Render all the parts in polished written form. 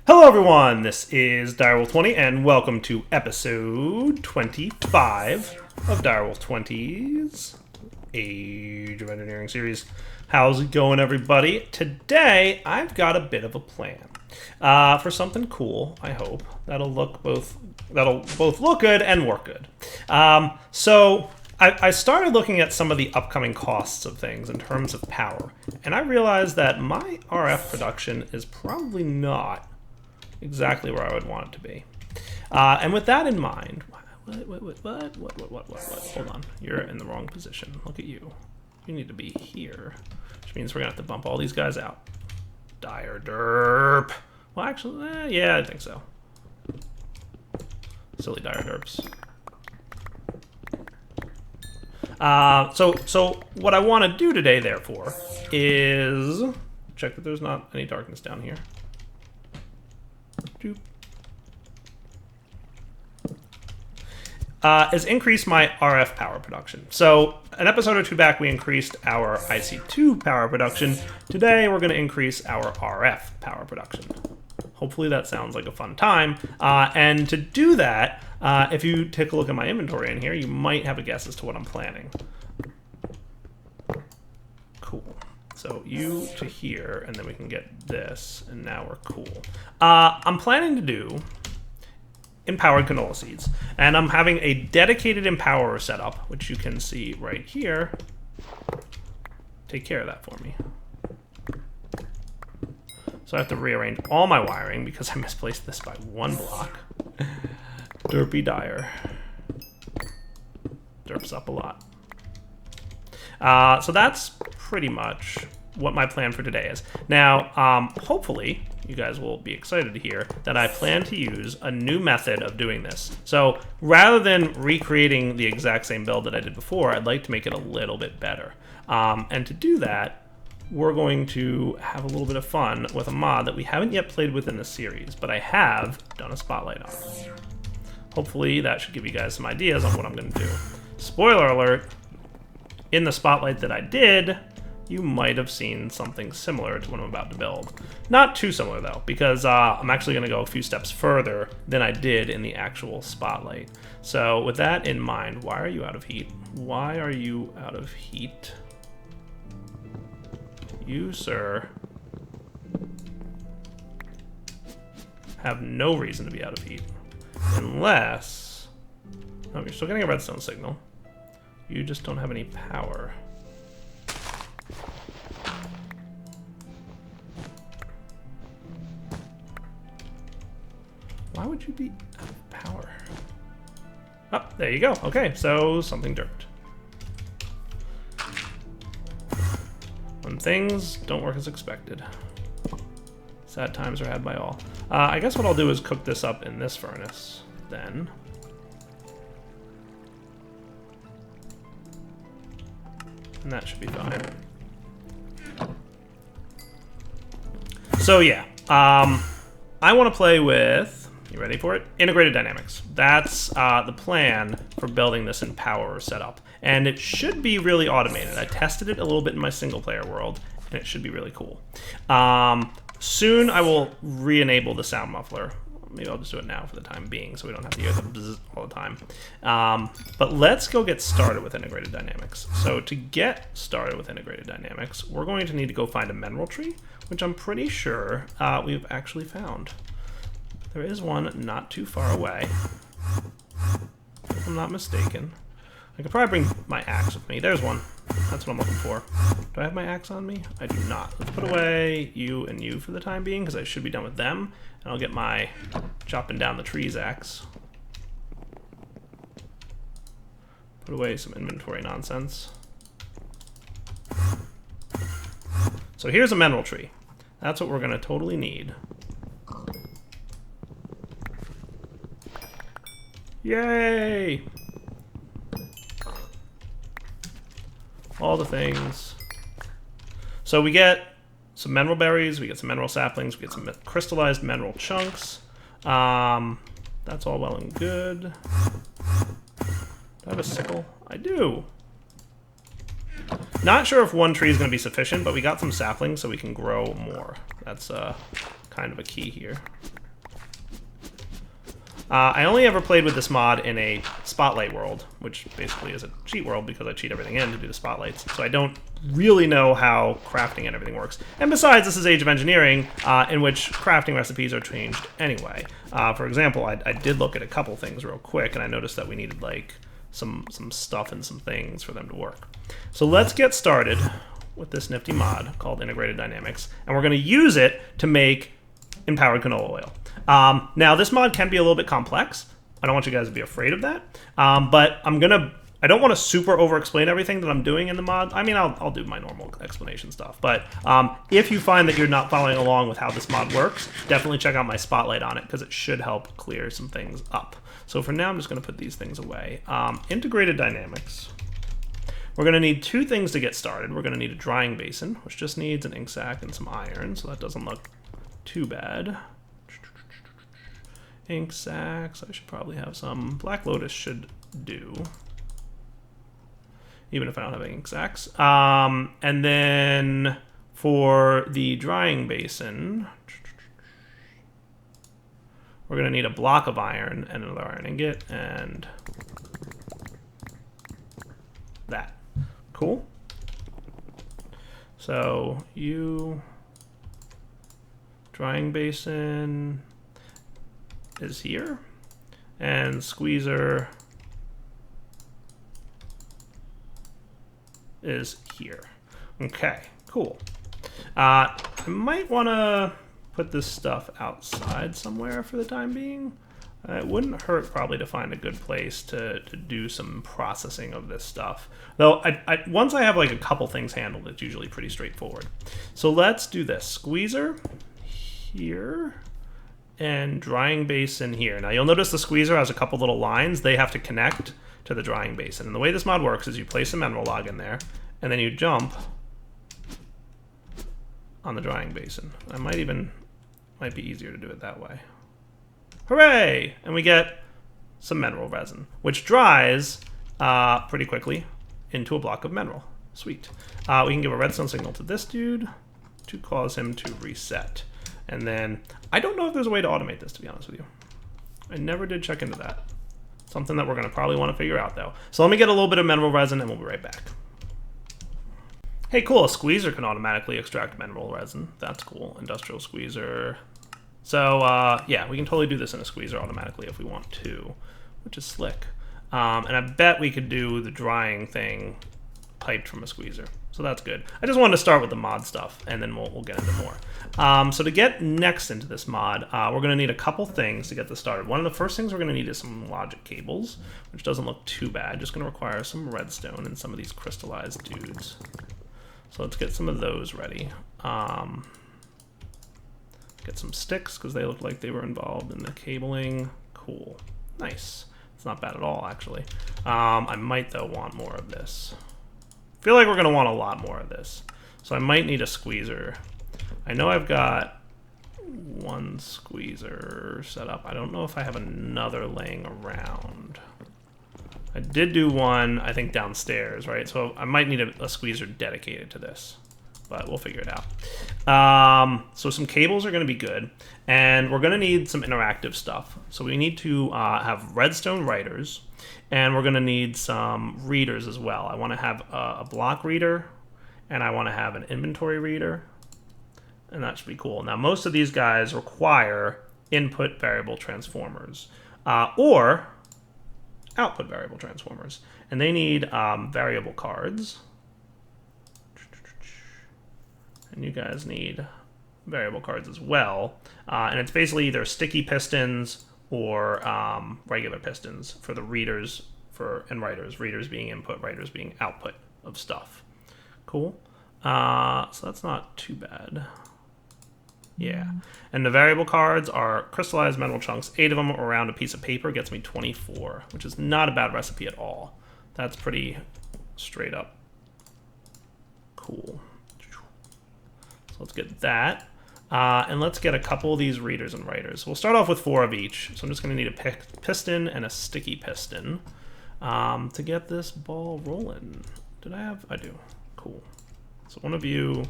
Hello everyone, this is Direwolf20 and welcome to episode 25 of Direwolf20's Age of Engineering series. How's it going, everybody? Today I've got a bit of a plan for something cool, I hope. That'll both look good and work good. So I started looking at some of the upcoming costs of things in terms of power, and I realized that my RF production is probably not exactly where I would want it to be. And with that in mind, what? Hold on, you're in the wrong position. Look at you. You need to be here, which means we're gonna have to bump all these guys out. Dire derp. Well, actually, yeah, I think so. Silly dire derps. So what I want to do today, therefore, is check that there's not any darkness down here. Is increase my RF power production. So an episode or two back, we increased our IC2 power production. Today, we're going to increase our RF power production. Hopefully that sounds like a fun time. And to do that, if you take a look at my inventory in here, you might have a guess as to what I'm planning. Cool. So you to here, and then we can get this, and now we're cool. I'm planning to do empowered canola seeds, and I'm having a dedicated empowerer setup, which you can see right here. Take care of that for me. So I have to rearrange all my wiring because I misplaced this by one block. Derpy dire. Derps up a lot. So that's pretty much what my plan for today is. Now, hopefully, you guys will be excited to hear that I plan to use a new method of doing this. So rather than recreating the exact same build that I did before, I'd like to make it a little bit better. And to do that, we're going to have a little bit of fun with a mod that we haven't yet played with in the series, but I have done a spotlight on. Hopefully that should give you guys some ideas on what I'm going to do. Spoiler alert, in the spotlight that I did, you might have seen something similar to what I'm about to build. Not too similar, though, because I'm actually going to go a few steps further than I did in the actual spotlight. So with that in mind, why are you out of heat? Why are you out of heat? You, sir, have no reason to be out of heat. Unless... Oh, you're still getting a redstone signal. You just don't have any power. Why would you be out of power? Oh, there you go. Okay, so something derped. When things don't work as expected. Sad times are had by all. I guess what I'll do is cook this up in this furnace, then. And that should be fine. So yeah, I want to play with... You ready for it? Integrated dynamics. That's the plan for building this empowerer setup. And it should be really automated. I tested it a little bit in my single player world, and it should be really cool. Soon I will re-enable the sound muffler. Maybe I'll just do it now for the time being so we don't have to hear the bzzz all the time. But let's go get started with integrated dynamics. So to get started with integrated dynamics, we're going to need to go find a mineral tree, which I'm pretty sure we've actually found. There is one not too far away, if I'm not mistaken. I could probably bring my axe with me. There's one. That's what I'm looking for. Do I have my axe on me? I do not. Let's put away you and you for the time being, because I should be done with them. And I'll get my chopping down the trees axe. Put away some inventory nonsense. So here's a mineral tree. That's what we're going to totally need. Yay! All the things. So we get some mineral berries, we get some mineral saplings, we get some crystallized mineral chunks. That's all well and good. Do I have a sickle? I do. Not sure if one tree is going to be sufficient, but we got some saplings so we can grow more. That's kind of a key here. I only ever played with this mod in a spotlight world, which basically is a cheat world because I cheat everything in to do the spotlights. So I don't really know how crafting and everything works. And besides, this is Age of Engineering, in which crafting recipes are changed anyway. For example, I did look at a couple things real quick, and I noticed that we needed like some stuff and some things for them to work. So let's get started with this nifty mod called Integrated Dynamics, and we're going to use it to make empowered canola oil. Now, this mod can be a little bit complex. I don't want you guys to be afraid of that, but I don't want to super over-explain everything that I'm doing in the mod. I mean, I'll do my normal explanation stuff, but if you find that you're not following along with how this mod works, definitely check out my spotlight on it, because it should help clear some things up. So for now, I'm just going to put these things away. Integrated Dynamics. We're going to need two things to get started. We're going to need a drying basin, which just needs an ink sac and some iron, so that doesn't look too bad. Ink sacs, I should probably have some. Black Lotus should do, even if I don't have ink sacs. And then for the drying basin, we're going to need a block of iron and another iron ingot, and that. Cool. So drying basin is here, and squeezer is here. Okay, cool. I might want to put this stuff outside somewhere for the time being. It wouldn't hurt probably to find a good place to do some processing of this stuff. Though once I have like a couple things handled, it's usually pretty straightforward. So let's do this. Squeezer here and drying basin here. Now you'll notice the squeezer has a couple little lines. They have to connect to the drying basin. And the way this mod works is you place a mineral log in there, and then you jump on the drying basin. Might be easier to do it that way. Hooray! And we get some mineral resin, which dries pretty quickly into a block of mineral. Sweet. We can give a redstone signal to this dude to cause him to reset. And then, I don't know if there's a way to automate this, to be honest with you. I never did check into that. Something that we're going to probably want to figure out, though. So let me get a little bit of mineral resin, and we'll be right back. Hey, cool. A squeezer can automatically extract mineral resin. That's cool. Industrial squeezer. So, yeah, we can totally do this in a squeezer automatically if we want to, which is slick. And I bet we could do the drying thing piped from a squeezer. So that's good. I just wanted to start with the mod stuff, and then we'll get into more. So to get next into this mod, we're going to need a couple things to get this started. One of the first things we're going to need is some logic cables, which doesn't look too bad. Just going to require some redstone and some of these crystallized dudes. So let's get some of those ready. Get some sticks, because they look like they were involved in the cabling. Cool. Nice. It's not bad at all, actually. I might, though, want more of this. I feel like we're going to want a lot more of this. So I might need a squeezer. I know I've got one squeezer set up. I don't know if I have another laying around. I did do one, I think, downstairs, right? So I might need a squeezer dedicated to this, but we'll figure it out. So some cables are going to be good, and we're going to need some interactive stuff. So we need to have redstone writers, and we're going to need some readers as well. I want to have a block reader, and I want to have an inventory reader, and that should be cool. Now, most of these guys require input variable transformers, or output variable transformers, and they need variable cards. And you guys need variable cards as well. And it's basically either sticky pistons or regular pistons for the readers and writers. Readers being input, writers being output of stuff. Cool. So that's not too bad. Yeah. And the variable cards are crystallized mineral chunks. 8 of them around a piece of paper gets me 24, which is not a bad recipe at all. That's pretty straight up cool. So let's get that. And let's get a couple of these readers and writers. We'll start off with 4 of each. So I'm just going to need a piston and a sticky piston to get this ball rolling. Did I have? I do. Cool. So one of you.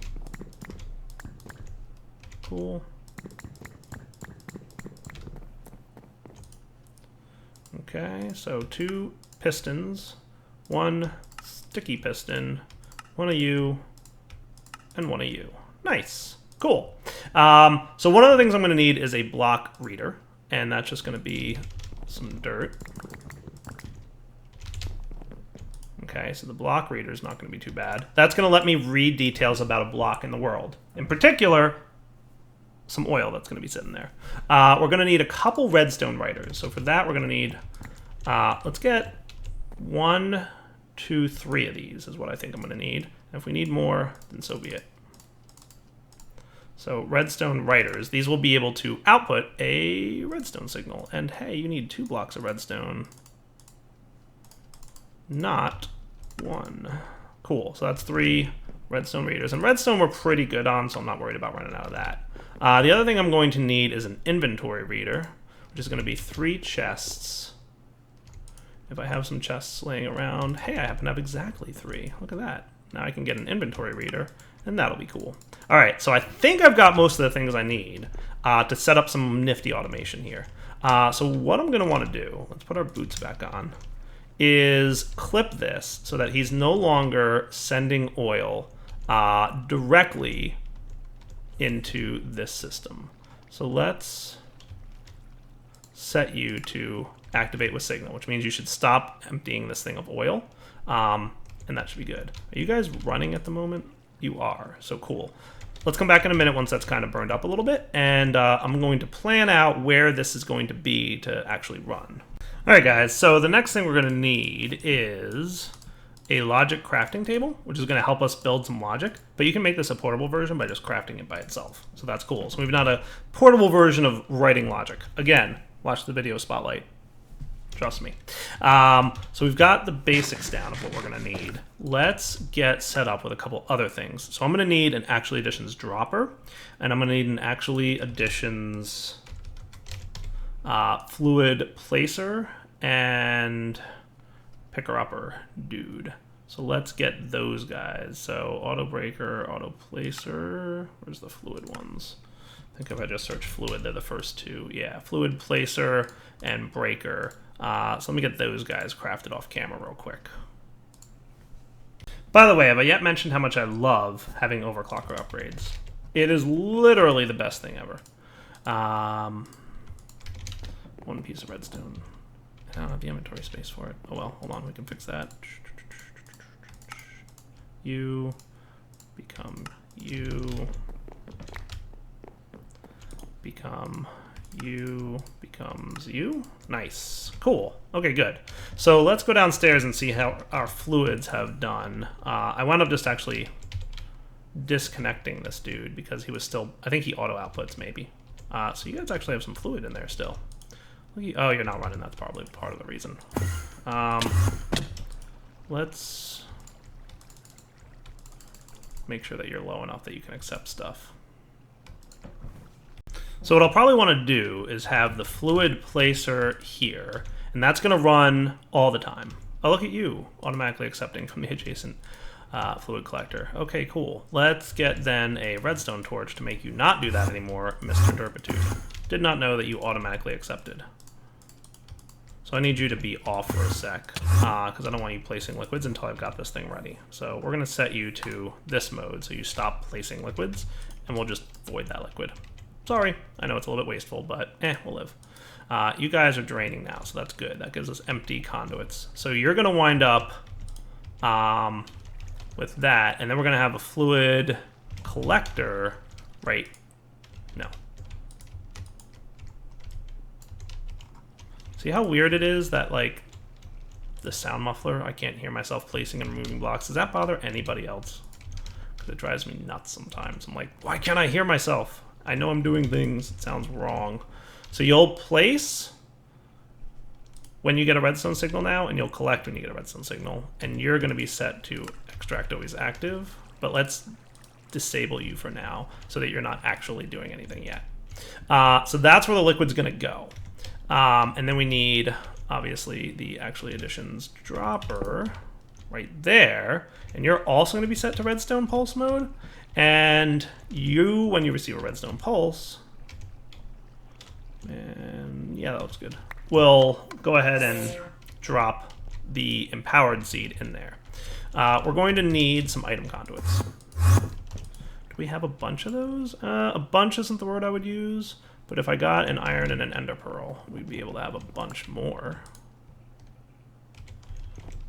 Cool. Okay, so 2 pistons, 1 sticky piston, 1 of you, and 1 of you. Nice. Cool. So one of the things I'm going to need is a block reader, and that's just going to be some dirt. Okay, so the block reader is not going to be too bad. That's going to let me read details about a block in the world. In particular, some oil that's going to be sitting there. We're going to need a couple redstone writers. So for that, we're going to need, let's get 1, 2, 3 of these is what I think I'm going to need. And if we need more, then so be it. So redstone writers, these will be able to output a redstone signal. And hey, you need 2 blocks of redstone, not 1. Cool, so that's 3 redstone readers. And redstone we're pretty good on, so I'm not worried about running out of that. The other thing I'm going to need is an inventory reader, which is going to be 3 chests. If I have some chests laying around, hey, I happen to have exactly 3. Look at that. Now I can get an inventory reader, and that'll be cool. All right, so I think I've got most of the things I need to set up some nifty automation here. So what I'm going to want to do, let's put our boots back on, is clip this so that he's no longer sending oil directly into this system. So let's set you to activate with signal, which means you should stop emptying this thing of oil, and that should be good. Are you guys running at the moment? You are, so cool. Let's come back in a minute once that's kind of burned up a little bit, and I'm going to plan out where this is going to be to actually run. All right, guys, so the next thing we're going to need is a logic crafting table, which is going to help us build some logic, but you can make this a portable version by just crafting it by itself. So that's cool. So we've got a portable version of writing logic. Again, watch the video spotlight. Trust me. So we've got the basics down of what we're going to need. Let's get set up with a couple other things. So I'm going to need an actually additions dropper, and I'm going to need an actually additions fluid placer and picker-upper dude. So let's get those guys. So auto breaker, auto placer. Where's the fluid ones? I think if I just search fluid, they're the first 2. Yeah, fluid placer and breaker. So let me get those guys crafted off camera real quick. By the way, have I yet mentioned how much I love having overclocker upgrades? It is literally the best thing ever. 1 piece of redstone. I don't have the inventory space for it. Oh well, hold on, we can fix that. You become you. Become you becomes you. Nice. Cool. Okay, good. So let's go downstairs and see how our fluids have done. I wound up just actually disconnecting this dude because he was still, I think he auto outputs maybe. So you guys actually have some fluid in there still. Oh, you're not running. That's probably part of the reason. Let's make sure that you're low enough that you can accept stuff. So what I'll probably want to do is have the fluid placer here, and that's going to run all the time. Oh, look at you, automatically accepting from the adjacent fluid collector. Okay, cool. Let's get then a redstone torch to make you not do that anymore, Mr. Derpitude. Did not know that you automatically accepted. So I need you to be off for a sec, because I don't want you placing liquids until I've got this thing ready. So we're going to set you to this mode, so you stop placing liquids, and we'll just void that liquid. Sorry, I know it's a little bit wasteful, but we'll live. You guys are draining now, so that's good. That gives us empty conduits. So you're going to wind up with that, and then we're going to have a fluid collector right... No. See how weird it is that, like, the sound muffler, I can't hear myself placing and removing blocks. Does that bother anybody else? Because it drives me nuts sometimes. I'm like, why can't I hear myself? I know I'm doing things. It sounds wrong. So you'll place when you get a redstone signal now, and you'll collect when you get a redstone signal. And you're going to be set to extract always active. But let's disable you for now so that you're not actually doing anything yet. So that's where the liquid's going to go. And then we need, obviously, the actually additions dropper right there. And you're also going to be set to redstone pulse mode. And you, when you receive a redstone pulse, and yeah, that looks good. we'll go ahead and drop the empowered seed in there. We're going to need some item conduits. Do we have a bunch of those? A bunch isn't the word I would use, but if I got an iron and an ender pearl, we'd be able to have a bunch more.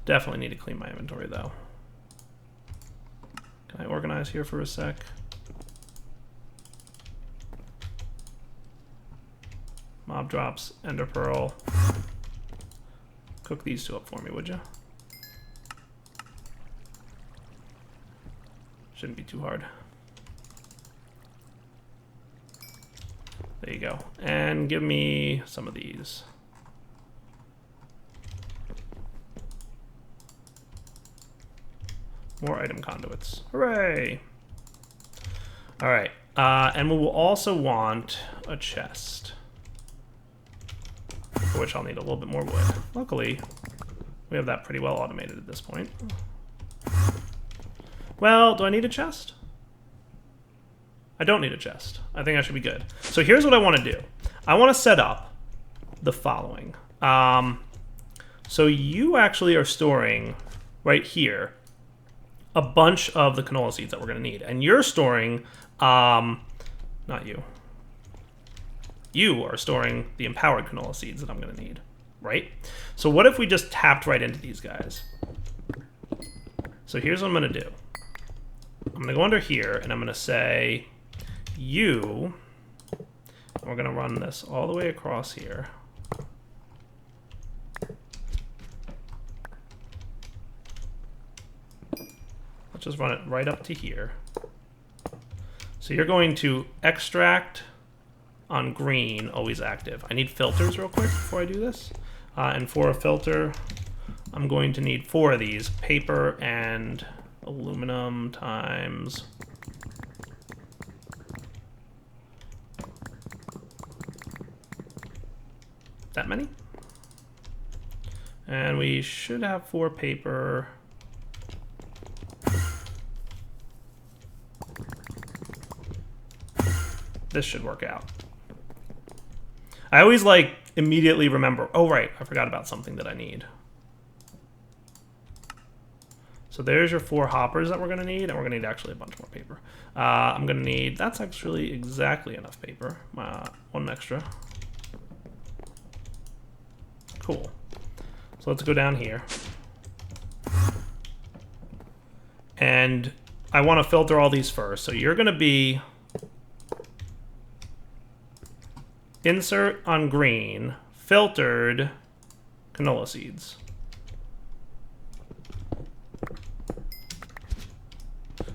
Definitely need to clean my inventory though. Can I organize here for a sec? Mob drops, ender pearl. Cook these two up for me, would you? Shouldn't be too hard. There you go. And give me some of these. More item conduits. Hooray! Alright. And we will also want a chest, for which I'll need a little bit more wood. Luckily, we have that pretty well automated at this point. Well, do I need a chest? I don't need a chest. I think I should be good. So here's what I want to do. I want to set up the following. So you actually are storing right here a bunch of the canola seeds that we're going to need. And you're storing, not you. You are storing the empowered canola seeds that I'm going to need, right? So what if we just tapped right into these guys? So here's what I'm going to do. I'm going to go under here, and I'm going to say, you, we're going to run this all the way across here. Let's just run it right up to here. So you're going to extract on green, always active. I need filters real quick before I do this. And for a filter, I'm going to need 4 of these, paper and aluminum times that many. And we should have 4 paper. This should work out. I always like immediately remember, oh right, I forgot about something that I need. So there's your 4 hoppers that we're going to need, and we're going to need actually a bunch more paper. I'm going to need, that's actually exactly enough paper. 1 extra. Cool. So let's go down here. And I want to filter all these first. So you're going to be insert on green, filtered canola seeds.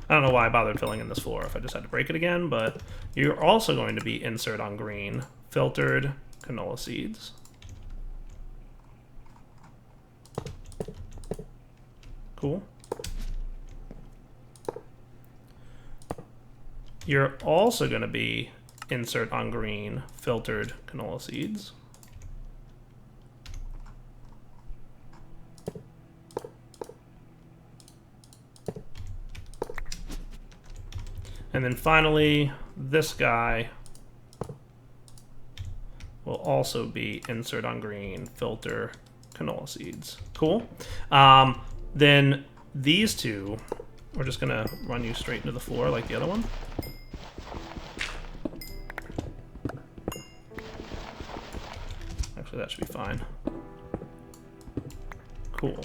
I don't know why I bothered filling in this floor if I just had to break it again, but you're also going to be insert on green, filtered canola seeds. Cool. You're also going to be insert on green, filtered canola seeds. And then finally, this guy will also be insert on green, filter canola seeds. Cool. Then these two, we're just gonna run you straight into the floor like the other one. Actually, that should be fine. Cool.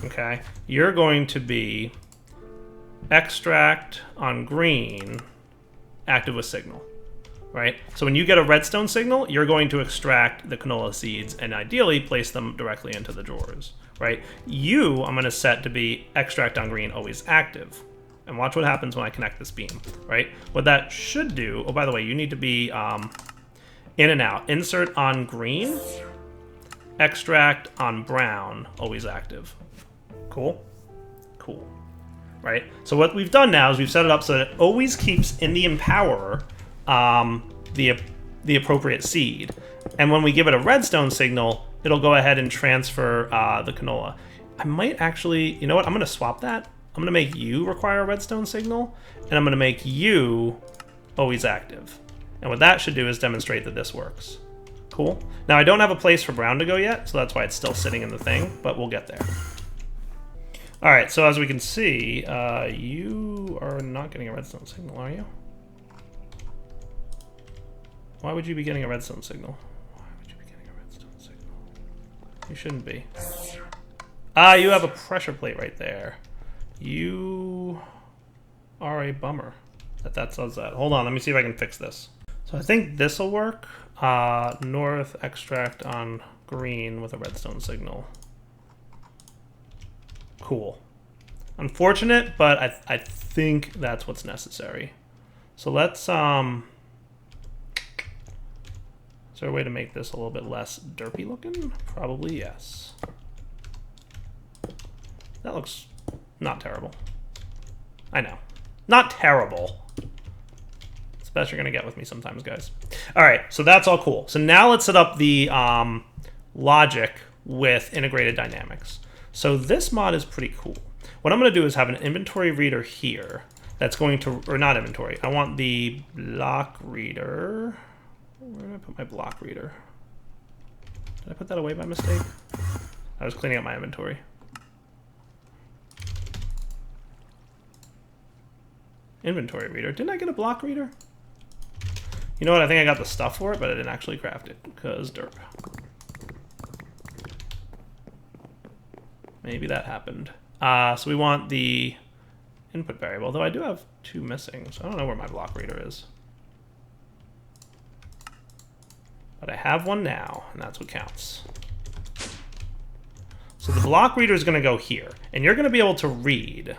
Okay, you're going to be extract on green, active with signal, right? So when you get a redstone signal, you're going to extract the canola seeds and ideally place them directly into the drawers, right? You, I'm going to set to be extract on green, always active. And watch what happens when I connect this beam, right? What that should do, oh, by the way, you need to be in and out. Insert on green, extract on brown, always active. Cool? Cool. Right? So what we've done now is we've set it up so that it always keeps in the empowerer the appropriate seed. And when we give it a redstone signal, it'll go ahead and transfer the canola. I might actually, you know what? I'm going to swap that. I'm I'm gonna make you require a redstone signal, and I'm gonna make you always active. And what that should do is demonstrate that this works. Cool. Now I don't have a place for brown to go yet, so that's why it's still sitting in the thing, but we'll get there. All right, so as we can see, you are not getting a redstone signal, are you? Why would you be getting a redstone signal? Why would you be getting a redstone signal? You shouldn't be. Ah, you have a pressure plate right there. You are a bummer that does that. Hold on, let me see if I can fix this. So I think this will work. North extract on green with a redstone signal. Cool. Unfortunate, but I think that's what's necessary. So let's, is there a way to make this a little bit less derpy looking? Probably yes. That looks not terrible. I know. Not terrible. It's the best you're gonna get with me sometimes, guys. All right, so that's all cool. So now let's set up the logic with integrated dynamics. So this mod is pretty cool. What I'm gonna do is have an inventory reader here that's going to, or not inventory, I want the block reader. Where did I put my block reader? Did I put that away by mistake? I was cleaning up my inventory. Inventory reader. Didn't I get a block reader? You know what? I think I got the stuff for it, but I didn't actually craft it because derp. Maybe that happened. So we want the input variable, though I do have 2 missing, so I don't know where my block reader is. But I have one now, and that's what counts. So the block reader is going to go here, and you're going to be able to read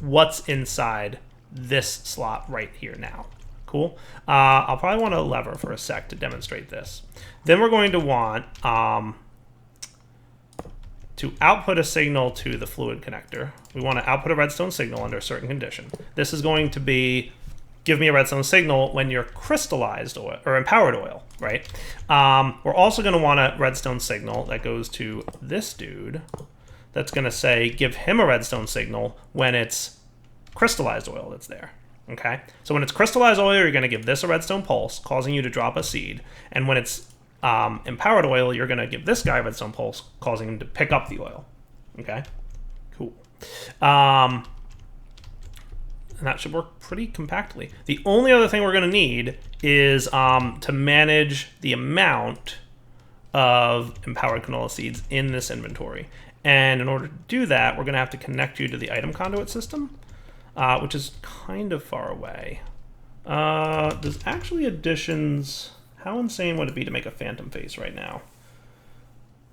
what's inside this slot right here now. Cool. I'll probably want a lever for a sec to demonstrate this. Then we're going to want to output a signal to the fluid connector. We want to output a redstone signal under a certain condition. This is going to be, give me a redstone signal when you're crystallized oil, or empowered oil, right? We're also going to want a redstone signal that goes to this dude that's going to say, give him a redstone signal when it's crystallized oil that's there. Okay, so when it's crystallized oil, you're going to give this a redstone pulse, causing you to drop a seed. And when it's empowered oil, you're going to give this guy a redstone pulse, causing him to pick up the oil. Okay, cool. And that should work pretty compactly. The only other thing we're going to need is to manage the amount of empowered canola seeds in this inventory. And in order to do that, we're going to have to connect you to the item conduit system. Which is kind of far away. There's actually additions. How insane would it be to make a phantom face right now?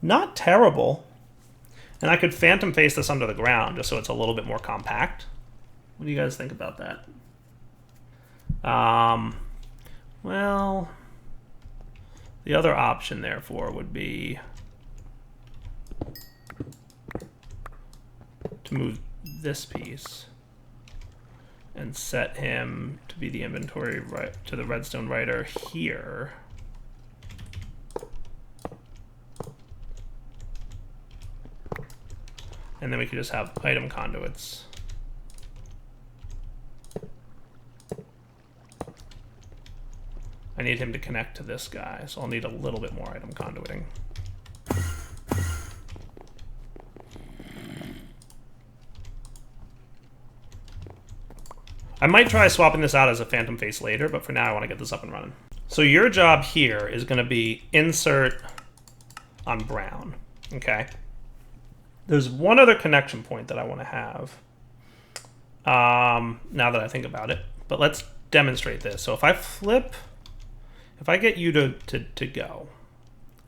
Not terrible. And I could phantom face this under the ground just so it's a little bit more compact. What do you guys think about that? Well, the other option therefore would be to move this piece and set him to be the inventory right to the redstone writer here. And then we could just have item conduits. I need him to connect to this guy, so I'll need a little bit more item conduiting. I might try swapping this out as a phantom face later, but for now I want to get this up and running. So your job here is going to be insert on brown, okay? There's one other connection point that I want to have now that I think about it, but let's demonstrate this. So if I flip, if I get you to go,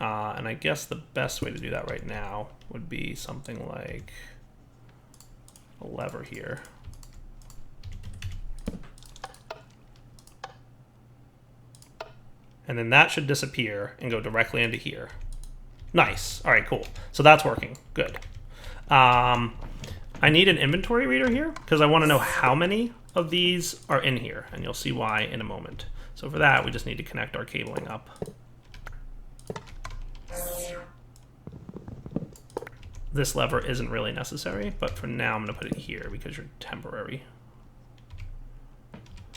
and I guess the best way to do that right now would be something like a lever here. And then that should disappear and go directly into here. Nice. All right, cool. So that's working. Good. I need an inventory reader here because I want to know how many of these are in here, and you'll see why in a moment. So for that, we just need to connect our cabling up. this lever isn't really necessary, but for now I'm going to put it here because you're temporary.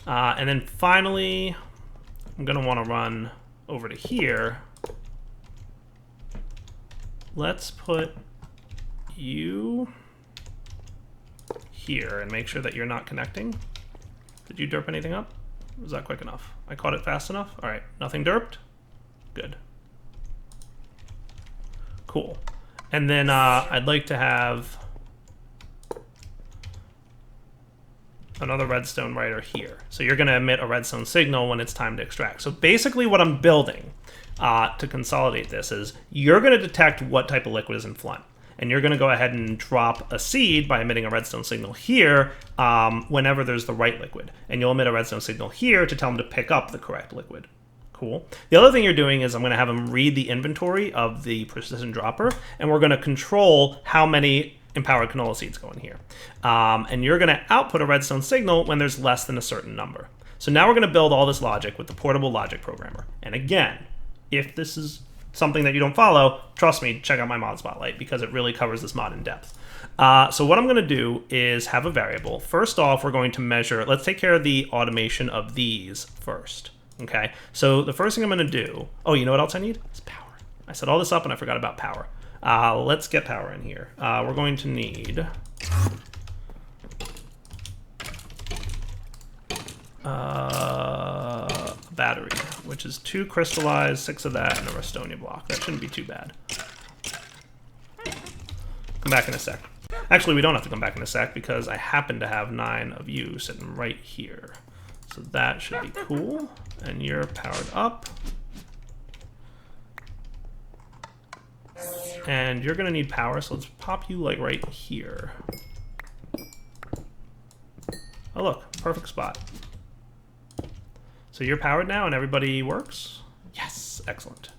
And then finally, I'm going to want to run over to here. Let's put you here and make sure that you're not connecting. Did you derp anything up? Was that quick enough? I caught it fast enough? All right, nothing derped? Good. Cool. And then I'd like to have another redstone writer here. So you're going to emit a redstone signal when it's time to extract. So basically what I'm building to consolidate this is you're going to detect what type of liquid is in Flint. And you're going to go ahead and drop a seed by emitting a redstone signal here whenever there's the right liquid. And you'll emit a redstone signal here to tell them to pick up the correct liquid. Cool. The other thing you're doing is I'm going to have them read the inventory of the precision dropper, and we're going to control how many empowered canola seeds go in here. And you're going to output a redstone signal when there's less than a certain number. So now we're going to build all this logic with the portable logic programmer. And again, if this is something that you don't follow, trust me, check out my mod spotlight because it really covers this mod in depth. So what I'm going to do is have a variable. First off, we're going to measure, let's take care of the automation of these first. Okay, so the first thing I'm going to do, oh, you know what else I need? It's power. I set all this up and I forgot about power. Let's get power in here. We're going to need a battery, which is 2 crystallized, 6 of that, and a Restonia block. That shouldn't be too bad. Come back in a sec. Actually, we don't have to come back in a sec because I happen to have 9 of you sitting right here. So that should be cool. And you're powered up. And you're going to need power, so let's pop you like right here. Oh, look, perfect spot. So you're powered now and everybody works? Yes, excellent.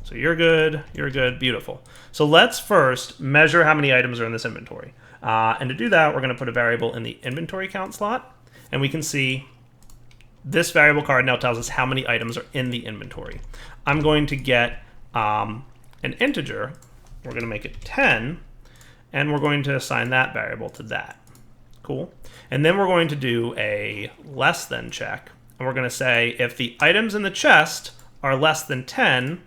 So you're good, beautiful. So let's first measure how many items are in this inventory. And to do that, we're going to put a variable in the inventory count slot, and we can see this variable card now tells us how many items are in the inventory. I'm going to get an integer. We're going to make it 10, and we're going to assign that variable to that. Cool. And then we're going to do a less than check, and we're going to say if the items in the chest are less than 10,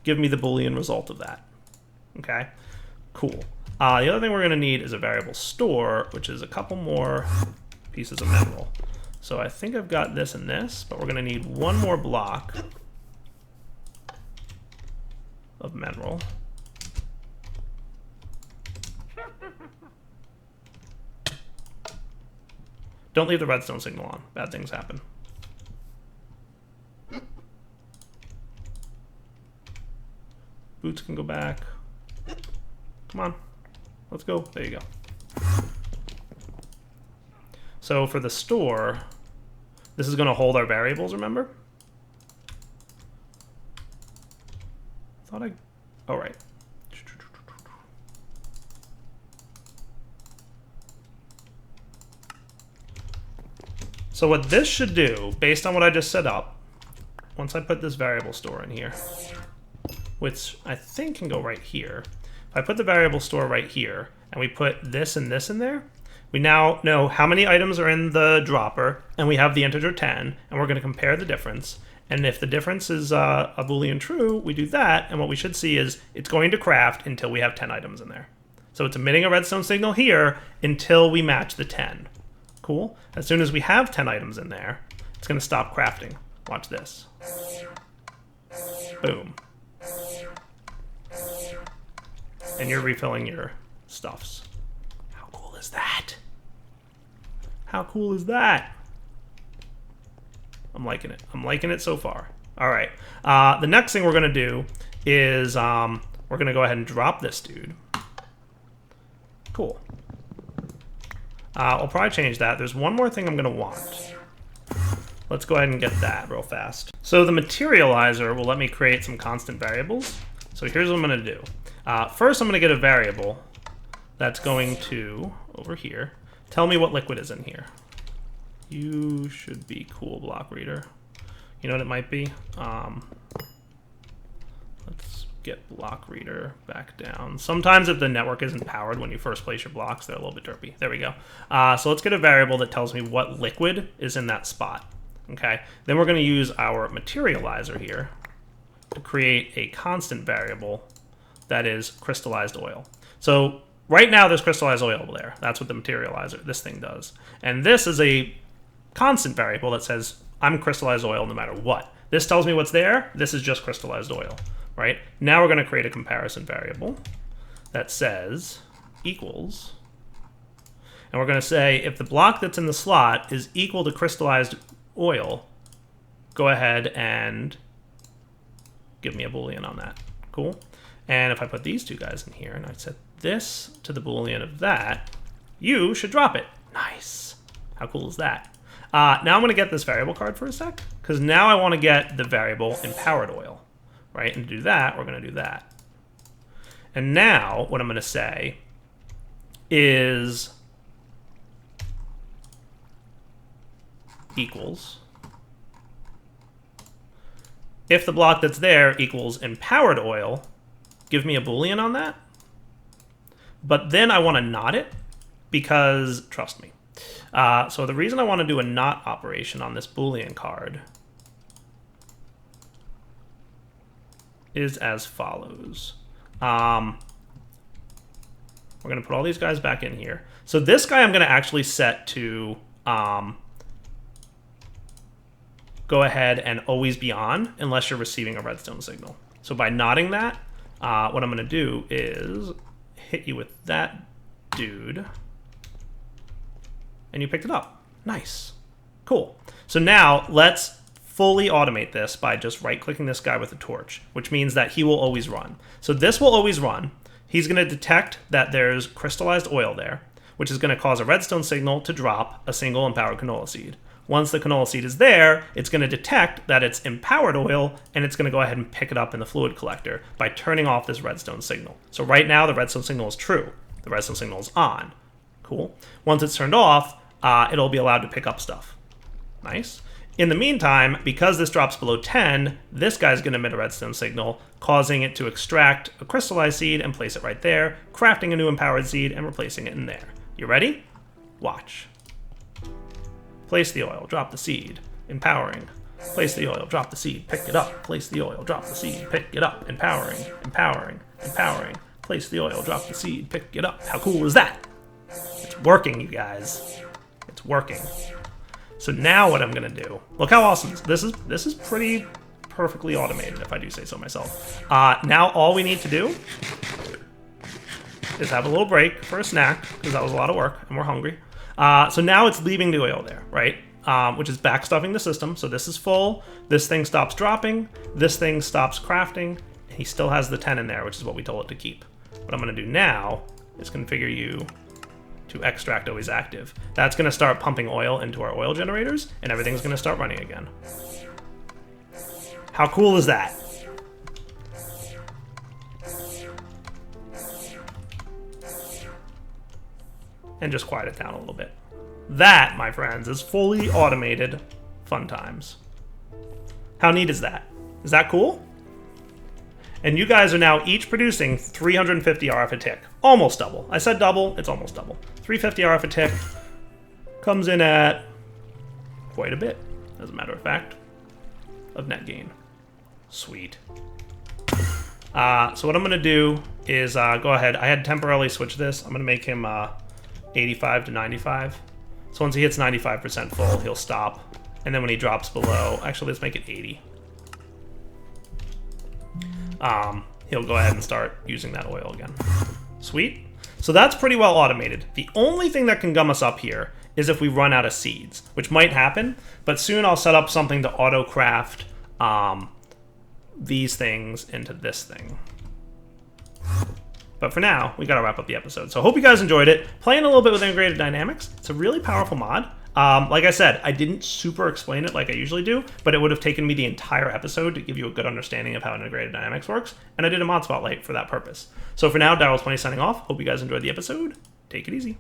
give me the Boolean result of that. Okay, cool. The other thing we're going to need is a variable store, which is a couple more pieces of mineral. So I think I've got this and this, but we're going to need one more block of mineral. Don't leave the redstone signal on. Bad things happen. Boots can go back. Come on. Let's go. There you go. So for the store, this is going to hold our variables, remember? Thought I... Oh, right. So what this should do, based on what I just set up, once I put this variable store in here, which I think can go right here, if I put the variable store right here, and we put this and this in there, we now know how many items are in the dropper, and we have the integer 10, and we're going to compare the difference. And if the difference is a Boolean true, we do that, and what we should see is it's going to craft until we have 10 items in there. So it's emitting a redstone signal here until we match the 10. Cool. As soon as we have 10 items in there, it's going to stop crafting. Watch this. Boom. And you're refilling your stuffs. How cool is that? How cool is that? I'm liking it. I'm liking it so far. All right. The next thing we're going to do is we're going to go ahead and drop this dude. Cool. I'll probably change that. There's one more thing I'm going to want. Let's go ahead and get that real fast. So the materializer will let me create some constant variables. So here's what I'm going to do. First, I'm going to get a variable that's going to, over here, tell me what liquid is in here. You should be cool, block reader. You know what it might be? Let's get block reader back down. Sometimes if the network isn't powered when you first place your blocks, they're a little bit derpy. There we go. So let's get a variable that tells me what liquid is in that spot. Okay. Then we're going to use our materializer here to create a constant variable that is crystallized oil. So right now there's crystallized oil there. That's what the materializer, this thing does. And this is a constant variable that says I'm crystallized oil no matter what. This tells me what's there. This is just crystallized oil, right? Now we're going to create a comparison variable that says equals. And we're going to say if the block that's in the slot is equal to crystallized oil, go ahead and give me a Boolean on that. Cool. And if I put these two guys in here and I set this to the Boolean of that, you should drop it. Nice. How cool is that? Now I'm going to get this variable card for a sec, because now I want to get the variable empowered oil, right? And to do that, we're going to do that. And now what I'm going to say is equals. If the block that's there equals empowered oil, give me a Boolean on that. But then I want to not it because, trust me. So the reason I want to do a not operation on this Boolean card is as follows. We're going to put all these guys back in here. So this guy I'm going to actually set to go ahead and always be on unless you're receiving a redstone signal. So by notting that, what I'm going to do is hit you with that dude. And you picked it up. Nice. Cool. So now let's fully automate this by just right-clicking this guy with a torch, which means that he will always run. So this will always run. He's going to detect that there's crystallized oil there, which is going to cause a redstone signal to drop a single empowered canola seed. Once the canola seed is there, it's going to detect that it's empowered oil, and it's going to go ahead and pick it up in the fluid collector by turning off this redstone signal. So right now, the redstone signal is true. The redstone signal is on. Cool. Once it's turned off, it'll be allowed to pick up stuff. Nice. In the meantime, because this drops below 10, this guy's going to emit a redstone signal, causing it to extract a crystallized seed and place it right there, crafting a new empowered seed and replacing it in there. You ready? Watch. Place the oil, drop the seed, empowering. Place the oil, drop the seed, pick it up. Place the oil, drop the seed, pick it up. Empowering, empowering, empowering. Place the oil, drop the seed, pick it up. How cool is that? It's working, you guys. It's working. So now what I'm going to do, look how awesome this is pretty perfectly automated, if I do say so myself. Now all we need to do is have a little break for a snack, because that was a lot of work, and we're hungry. So now it's leaving the oil there, right? Which is backstuffing the system. So this is full, this thing stops dropping, this thing stops crafting, and he still has the 10 in there, which is what we told it to keep. What I'm going to do now is configure you to extract always active. That's going to start pumping oil into our oil generators, and everything's going to start running again. How cool is that? And just quiet it down a little bit. That, my friends, is fully automated fun times. How neat is that? Is that cool? And you guys are now each producing 350 RF a tick. Almost double. I said double, it's almost double. 350 RF a tick comes in at quite a bit, as a matter of fact, of net gain. Sweet. So what I'm going to do is go ahead. I had temporarily switched this. I'm going to make him 85 to 95. So once he hits 95% full, he'll stop. And then when he drops below, actually let's make it 80. He'll go ahead and start using that oil again. Sweet. So that's pretty well automated. The only thing that can gum us up here is if we run out of seeds, which might happen, but soon I'll set up something to auto-craft these things into this thing. But for now, we gotta wrap up the episode. So I hope you guys enjoyed it. Playing a little bit with Integrated Dynamics. It's a really powerful mod. Like I said, I didn't super explain it like I usually do, but it would have taken me the entire episode to give you a good understanding of how Integrated Dynamics works, and I did a mod spotlight for that purpose. So for now, Daryl's Plenty signing off. Hope you guys enjoyed the episode. Take it easy.